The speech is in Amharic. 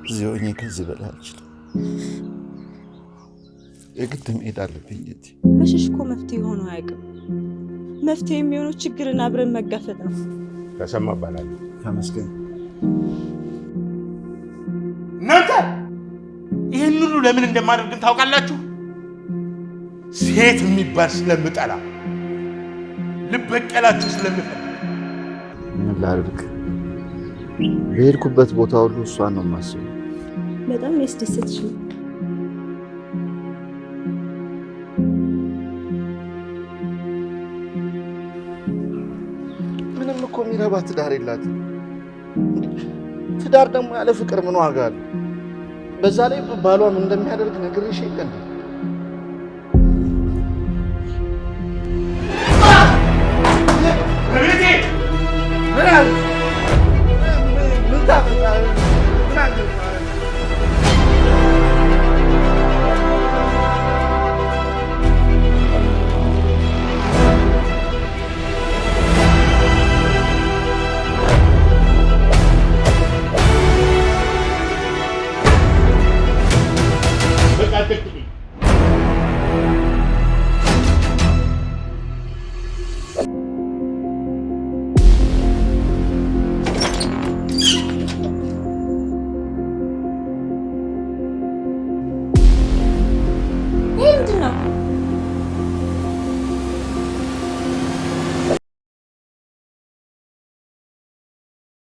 እዚሁ ከዚህ በላይ አልችልም። የግድ መሄድ አለብኝ። መሸሽ እኮ መፍትሄ ሆኖ አያውቅም። መፍትሄ የሚሆነው ችግርን አብረን መጋፈጥ ነው። ተሰማ እባላለሁ። ተመስገን። እናንተ ይህን ሁሉ ለምን እንደማደርግን ታውቃላችሁ? ሴት የሚባል ስለምጠላ፣ ልበቀላችሁ ስለምፈልግ። ምን ላድርግ? በሄድኩበት ቦታ ሁሉ እሷን ነው የማስበው። በጣም ያስደሰትሽ ነው። ምንም እኮ የሚረባ ትዳር የላትም። ትዳር ደግሞ ያለ ፍቅር ምን ዋጋ አለው? በዛ ላይ ባሏ ምን እንደሚያደርግ ነግሬሽ የለ እንዴ? ምንድን ነው?